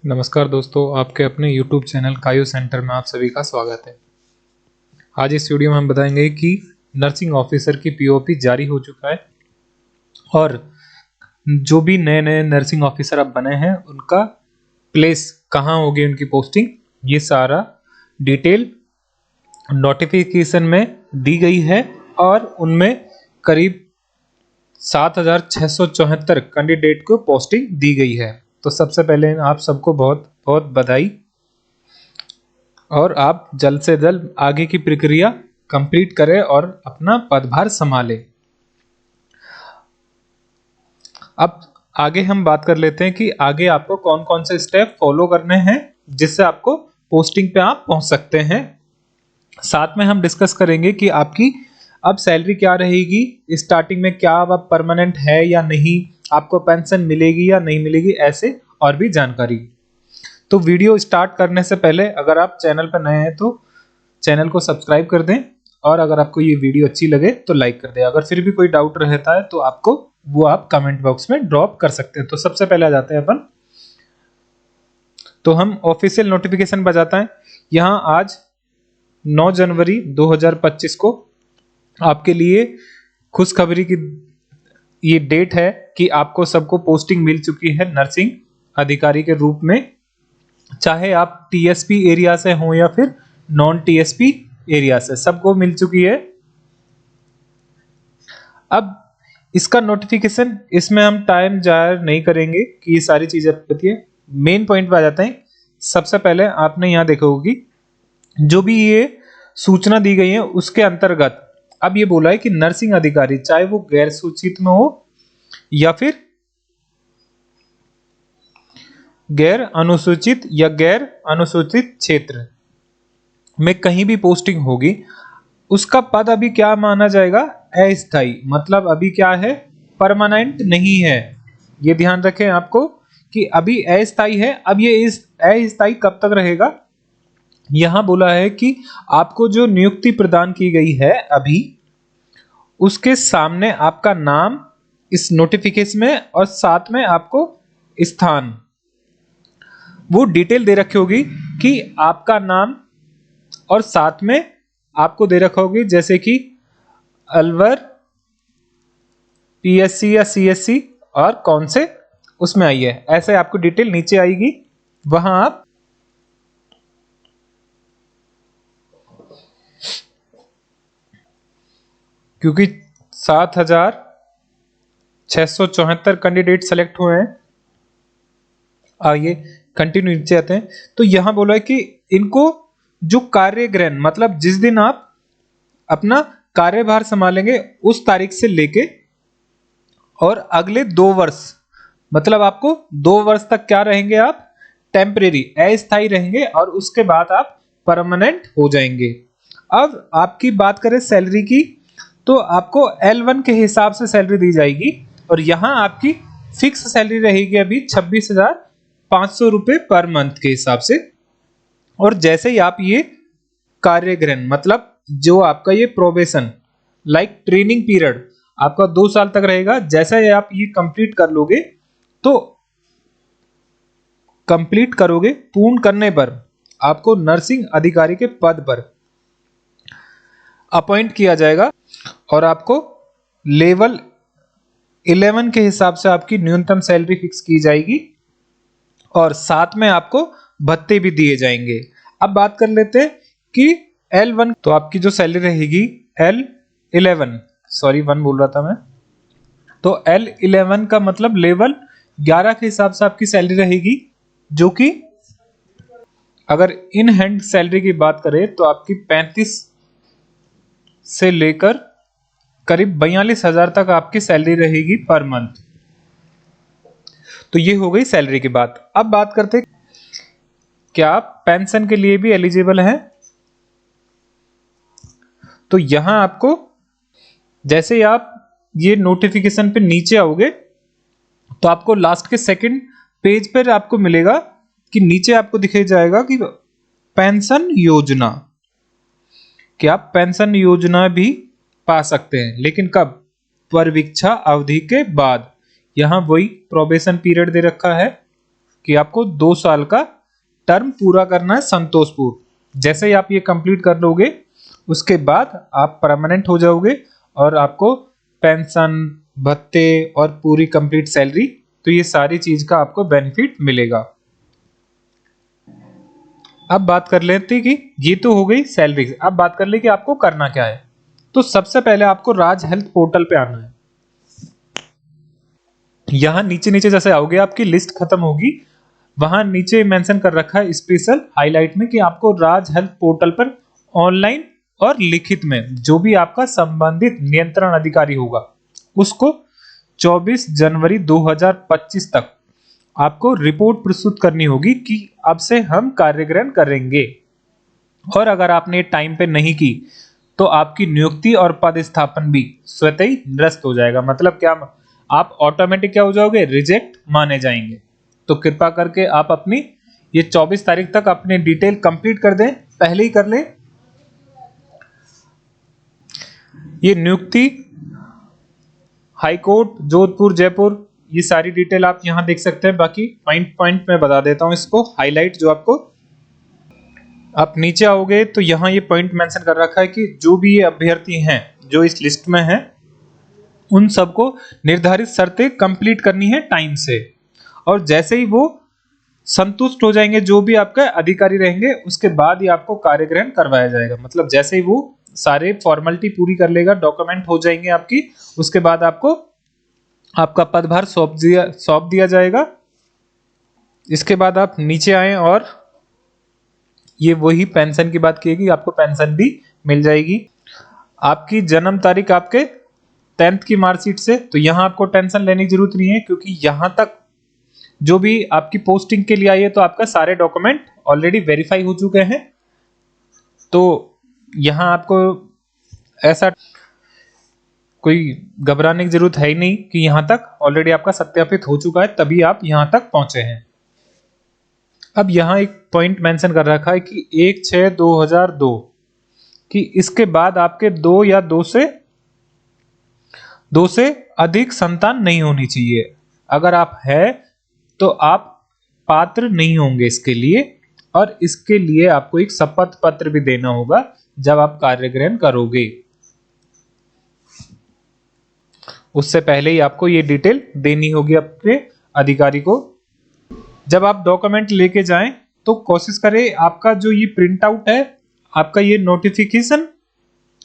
नमस्कार दोस्तों, आपके अपने YouTube चैनल कायो सेंटर में आप सभी का स्वागत है। आज इस वीडियो में हम बताएंगे कि नर्सिंग ऑफिसर की पीओपी जारी हो चुका है और जो भी नए नए नर्सिंग ऑफिसर अब बने हैं उनका प्लेस कहाँ होगी, उनकी पोस्टिंग, ये सारा डिटेल नोटिफिकेशन में दी गई है और उनमें करीब 7,674 कैंडिडेट को पोस्टिंग दी गई है। तो सबसे पहले आप सबको बहुत बहुत बधाई और आप जल्द से जल्द आगे की प्रक्रिया कंप्लीट करें और अपना पदभार संभालें। अब आगे हम बात कर लेते हैं कि आगे आपको कौन कौन से स्टेप फॉलो करने हैं जिससे आपको पोस्टिंग पे आप पहुंच सकते हैं। साथ में हम डिस्कस करेंगे कि आपकी अब सैलरी क्या रहेगी, स्टार्टिंग में क्या अब परमानेंट है या नहीं, आपको पेंशन मिलेगी या नहीं मिलेगी, ऐसे और भी जानकारी। तो वीडियो स्टार्ट करने से पहले अगर आप चैनल पर नए हैं तो चैनल को सब्सक्राइब कर दें और अगर आपको ये वीडियो अच्छी लगे तो लाइक कर दें। अगर फिर भी कोई डाउट रहता है तो आपको वो आप कमेंट बॉक्स में ड्रॉप कर सकते हैं। तो सबसे पहले आ जाते हैं अपन, तो हम ऑफिशियल नोटिफिकेशन बजाता है। यहाँ आज 9 जनवरी 2025 को आपके लिए खुशखबरी की ये डेट है कि आपको सबको पोस्टिंग मिल चुकी है नर्सिंग अधिकारी के रूप में, चाहे आप टीएसपी एरिया से हो या फिर नॉन टीएसपी एरिया से, सबको मिल चुकी है। अब इसका नोटिफिकेशन, इसमें हम टाइम जाया नहीं करेंगे कि ये सारी चीजें पता है। मेन पॉइंट पे आ जाते हैं। सबसे पहले आपने यहाँ देखा होगी जो भी ये सूचना दी गई है उसके अंतर्गत अब ये बोला है कि नर्सिंग अधिकारी चाहे वो गैर सूचित में हो या फिर गैर अनुसूचित या गैर अनुसूचित क्षेत्र में कहीं भी पोस्टिंग होगी, उसका पद अभी क्या माना जाएगा, अस्थायी। मतलब अभी क्या है, परमानेंट नहीं है। ये ध्यान रखें आपको कि अभी अस्थायी है। अब ये इस अस्थायी कब तक रहेगा, यहां बोला है कि आपको जो नियुक्ति प्रदान की गई है अभी, उसके सामने आपका नाम इस नोटिफिकेशन में और साथ में आपको स्थान, वो डिटेल दे रखी होगी कि आपका नाम और साथ में आपको दे रखा होगी जैसे कि अलवर, पीएससी या सीएससी और कौन से उसमें आई है, ऐसे आपको डिटेल नीचे आएगी। वहां आप क्योंकि 7,674 कैंडिडेट सेलेक्ट हुए हैं, आइए कंटिन्यू नीचे आते हैं। तो यहां बोला है कि इनको जो कार्य ग्रहण, मतलब जिस दिन आप अपना कार्यभार संभालेंगे उस तारीख से लेके और अगले 2 वर्ष, मतलब आपको 2 वर्ष तक क्या रहेंगे आप, टेम्परेरी अस्थायी रहेंगे और उसके बाद आप परमानेंट हो जाएंगे। अब आपकी बात करें सैलरी की, तो आपको L1 के हिसाब से सैलरी दी जाएगी और यहां आपकी फिक्स सैलरी रहेगी अभी 26,500 रुपए पर मंथ के हिसाब से। और जैसे ही आप ये कार्य ग्रहण, मतलब जो आपका ये प्रोबेशन लाइक ट्रेनिंग पीरियड आपका 2 साल तक रहेगा, जैसे ही आप ये कंप्लीट कर लोगे तो कंप्लीट करोगे, पूर्ण करने पर आपको नर्सिंग अधिकारी के पद पर अपॉइंट किया जाएगा और आपको लेवल 11 के हिसाब से आपकी न्यूनतम सैलरी फिक्स की जाएगी और साथ में आपको भत्ते भी दिए जाएंगे। अब बात कर लेते हैं कि L1, तो आपकी जो सैलरी रहेगी L11, सॉरी 1 बोल रहा था मैं, तो L11 का मतलब लेवल 11 के हिसाब से आपकी सैलरी रहेगी, जो कि अगर इन हैंड सैलरी की बात करें तो आपकी 35 से लेकर करीब 42,000 तक आपकी सैलरी रहेगी पर मंथ। तो ये हो गई सैलरी की बात। अब बात करते क्या आप पेंशन के लिए भी एलिजिबल हैं। तो यहां आपको जैसे ही आप ये नोटिफिकेशन पे नीचे आओगे तो आपको लास्ट के सेकंड पेज पर आपको मिलेगा कि नीचे आपको दिखाई जाएगा कि पेंशन योजना, कि आप पेंशन योजना भी पा सकते हैं, लेकिन कब, परिवीक्षा अवधि के बाद। यहां वही प्रोबेशन पीरियड दे रखा है कि आपको 2 साल का टर्म पूरा करना है संतोषपूर्ण। जैसे ही आप ये कंप्लीट कर लोगे उसके बाद आप परमानेंट हो जाओगे और आपको पेंशन, भत्ते और पूरी कंप्लीट सैलरी, तो ये सारी चीज का आपको बेनिफिट मिलेगा। अब बात कर लेते हैं कि ये तो हो गई सैलरी। अब बात कर ले कि आपको करना क्या है। तो सबसे पहले आपको राज हेल्थ पोर्टल पे आना है। यहां नीचे नीचे जैसे आओगे आपकी लिस्ट खत्म होगी, वहां नीचे मेंशन कर रखा है स्पेशल हाईलाइट में कि आपको राज हेल्थ पोर्टल पर ऑनलाइन और लिखित में जो भी आपका संबंधित नियंत्रण अधिकारी होगा उसको 24 जनवरी 2025 तक आपको रिपोर्ट प्रस्तुत करनी होगी कि अब से हम कार्य ग्रहण करेंगे। और अगर आपने टाइम पे नहीं की तो आपकी नियुक्ति और पदस्थापन भी स्वतः ही निरस्त हो जाएगा। मतलब क्या, आप ऑटोमेटिक क्या हो जाओगे, रिजेक्ट माने जाएंगे। तो कृपा करके आप अपनी ये 24 तारीख तक अपने डिटेल कंप्लीट कर दें, पहले ही कर लें। ये नियुक्ति हाई कोर्ट जोधपुर जयपुर, ये सारी डिटेल आप यहां देख सकते हैं। बाकी पॉइंट पॉइंट में बता देता हूं इसको हाईलाइट, जो आपको आप नीचे आओगे तो यहाँ ये पॉइंट मेंशन कर रखा है कि जो भी ये अभ्यर्थी हैं जो इस लिस्ट में हैं उन सबको निर्धारित शर्तें कंप्लीट करनी है टाइम से। और जैसे ही वो संतुष्ट हो जाएंगे, जो भी आपका अधिकारी रहेंगे, उसके बाद ही आपको कार्य ग्रहण करवाया जाएगा। मतलब जैसे ही वो सारे फॉर्मेलिटी पूरी कर लेगा, डॉक्यूमेंट हो जाएंगे आपकी, उसके बाद आपको आपका पदभार सौंप दिया जाएगा। इसके बाद आप नीचे आए और ये वही पेंशन की बात की, आपको पेंशन भी मिल जाएगी। आपकी जन्म तारीख आपके 10th की मार्कशीट से, तो यहां आपको टेंशन लेने की जरूरत नहीं है, क्योंकि यहां तक जो भी आपकी पोस्टिंग के लिए आई है तो आपका सारे डॉक्यूमेंट ऑलरेडी वेरीफाई हो चुके हैं। तो यहां आपको ऐसा कोई घबराने की जरूरत है ही नहीं कि यहां तक ऑलरेडी आपका सत्यापित हो चुका है तभी आप यहां तक पहुंचे हैं। अब यहां एक पॉइंट मेंशन कर रखा है कि 1/6/2002 कि इसके बाद आपके दो से अधिक संतान नहीं होनी चाहिए। अगर आप है तो आप पात्र नहीं होंगे इसके लिए, और इसके लिए आपको एक शपथ पत्र भी देना होगा जब आप कार्य ग्रहण करोगे। उससे पहले ही आपको ये डिटेल देनी होगी अपने अधिकारी को। जब आप डॉक्यूमेंट लेके जाएं तो कोशिश करें आपका जो ये प्रिंट आउट है, आपका ये नोटिफिकेशन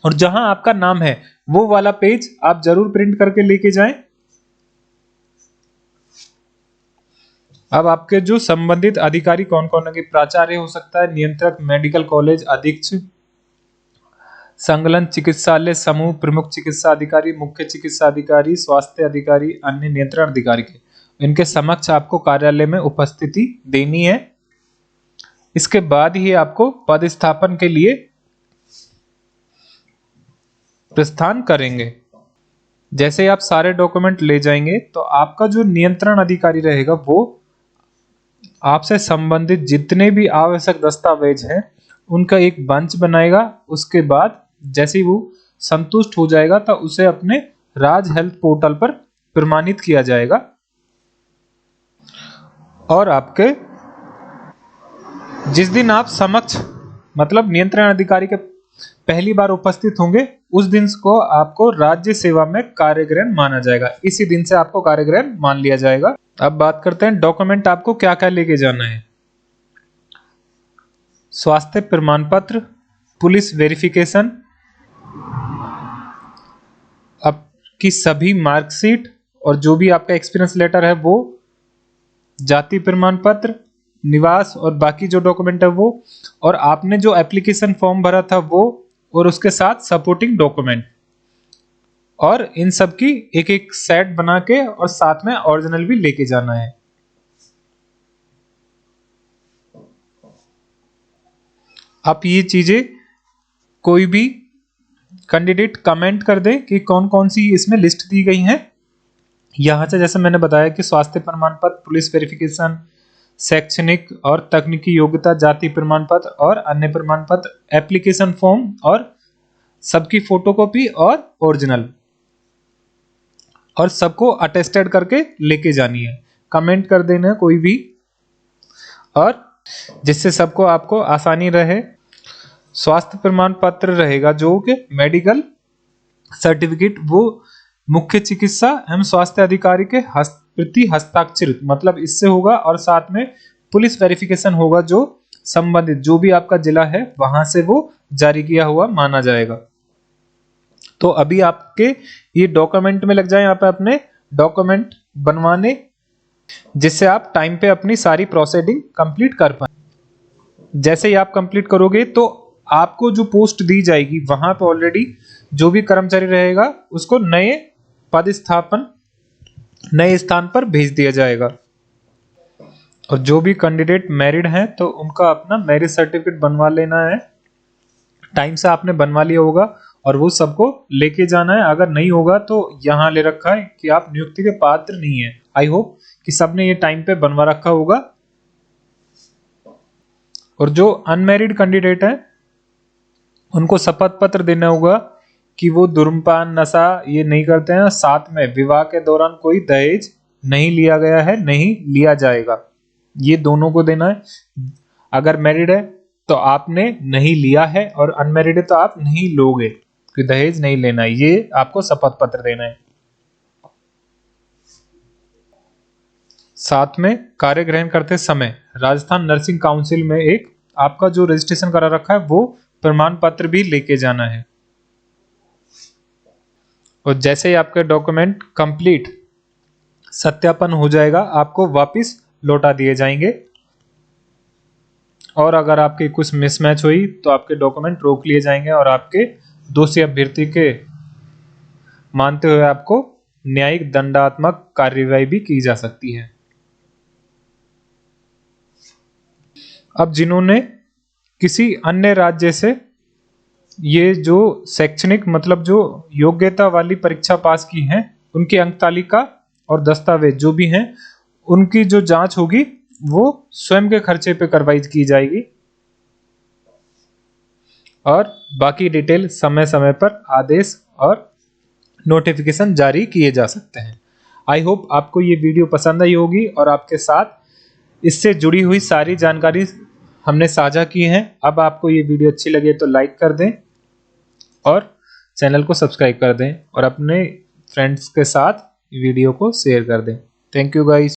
और जहां आपका नाम है वो वाला पेज आप जरूर प्रिंट करके लेके जाएं। अब आपके जो संबंधित अधिकारी कौन कौन है, प्राचार्य हो सकता है, नियंत्रक मेडिकल कॉलेज अधीक्षक, संलग्न चिकित्सालय समूह प्रमुख चिकित्सा अधिकारी, मुख्य चिकित्सा अधिकारी, स्वास्थ्य अधिकारी, अन्य नियंत्रण अधिकारी के इनके समक्ष आपको कार्यालय में उपस्थिति देनी है। इसके बाद ही आपको पदस्थापन के लिए प्रस्थान करेंगे। जैसे आप सारे डॉक्यूमेंट ले जाएंगे तो आपका जो नियंत्रण अधिकारी रहेगा वो आपसे संबंधित जितने भी आवश्यक दस्तावेज हैं उनका एक बंच बनाएगा। उसके बाद जैसे ही वो संतुष्ट हो जाएगा तो उसे अपने राज हेल्थ पोर्टल पर प्रमाणित किया जाएगा और आपके जिस दिन आप समक्ष मतलब नियंत्रण अधिकारी के पहली बार उपस्थित होंगे उस दिन को आपको राज्य सेवा में कार्य ग्रहण माना जाएगा। इसी दिन से आपको कार्य ग्रहण मान लिया जाएगा। अब बात करते हैं डॉक्यूमेंट आपको क्या क्या लेके जाना है। स्वास्थ्य प्रमाण पत्र, पुलिस वेरिफिकेशन, आपकी सभी मार्कशीट और जो भी आपका एक्सपीरियंस लेटर है वो, जाति प्रमाण पत्र, निवास और बाकी जो डॉक्यूमेंट है वो, और आपने जो एप्लीकेशन फॉर्म भरा था वो, और उसके साथ सपोर्टिंग डॉक्यूमेंट, और इन सब की एक एक सेट बना के और साथ में ओरिजिनल भी लेके जाना है। आप ये चीजें कोई भी कैंडिडेट कमेंट कर दे कि कौन कौन सी इसमें लिस्ट दी गई हैं। यहां से जैसे मैंने बताया कि स्वास्थ्य प्रमाण पत्र, पुलिस वेरिफिकेशन, शैक्षणिक और तकनीकी योग्यता, जाति प्रमाण पत्र और अन्य प्रमाण पत्र, एप्लीकेशन फॉर्म और सबकी फोटोकॉपी और ओरिजिनल, और सबको अटेस्टेड करके लेके जानी है। कमेंट कर देना कोई भी और जिससे सबको आपको आसानी रहे। स्वास्थ्य प्रमाण पत्र रहेगा जो कि मेडिकल सर्टिफिकेट, वो मुख्य चिकित्सा एवं स्वास्थ्य अधिकारी के प्रति हस्ताक्षरित, मतलब इससे होगा। और साथ में पुलिस वेरिफिकेशन होगा जो संबंधित जो भी आपका जिला है वहां से वो जारी किया हुआ माना जाएगा। तो अभी आपके ये डॉक्यूमेंट में लग जाए यहाँ पे अपने डॉक्यूमेंट बनवाने, जिससे आप टाइम पे अपनी सारी प्रोसीडिंग कंप्लीट कर पाए। जैसे ही आप कंप्लीट करोगे तो आपको जो पोस्ट दी जाएगी वहां पे ऑलरेडी जो भी कर्मचारी रहेगा उसको नए पदस्थापन नए स्थान पर भेज दिया जाएगा। और जो भी कैंडिडेट मैरिड हैं तो उनका अपना मैरिज सर्टिफिकेट बनवा लेना है, टाइम से आपने बनवा लिया होगा और वो सबको लेके जाना है। अगर नहीं होगा तो यहाँ ले रखा है कि आप नियुक्ति के पात्र नहीं है। आई होप कि सबने ये टाइम पे बनवा रखा होगा। और जो अनमैरिड कैंडिडेट है उनको शपथ पत्र देना होगा कि वो धूम्रपान नशा ये नहीं करते हैं, साथ में विवाह के दौरान कोई दहेज नहीं लिया गया है, नहीं लिया जाएगा, ये दोनों को देना है। अगर मैरिड है तो आपने नहीं लिया है और अनमैरिड है तो आप नहीं लोगे, कि दहेज नहीं लेना है, ये आपको शपथ पत्र देना है। साथ में कार्य ग्रहण करते समय राजस्थान नर्सिंग काउंसिल में एक आपका जो रजिस्ट्रेशन करा रखा है वो प्रमाण पत्र भी लेके जाना है। और जैसे ही आपके डॉक्यूमेंट कंप्लीट सत्यापन हो जाएगा आपको वापस लौटा दिए जाएंगे। और अगर आपकी कुछ मिसमैच हुई तो आपके डॉक्यूमेंट रोक लिए जाएंगे और आपके दोषी अभ्यर्थी के मानते हुए आपको न्यायिक दंडात्मक कार्यवाही भी की जा सकती है। अब जिन्होंने किसी अन्य राज्य से ये जो शैक्षणिक मतलब जो योग्यता वाली परीक्षा पास की है उनकी अंक तालिका और दस्तावेज जो भी हैं उनकी जो जांच होगी वो स्वयं के खर्चे पे करवाई की जाएगी। और बाकी डिटेल समय समय पर आदेश और नोटिफिकेशन जारी किए जा सकते हैं। आई होप आपको ये वीडियो पसंद आई होगी और आपके साथ इससे जुड़ी हुई सारी जानकारी हमने साझा की है। अब आपको ये वीडियो अच्छी लगे तो लाइक कर दें और चैनल को सब्सक्राइब कर दें और अपने फ्रेंड्स के साथ वीडियो को शेयर कर दें। Thank you guys.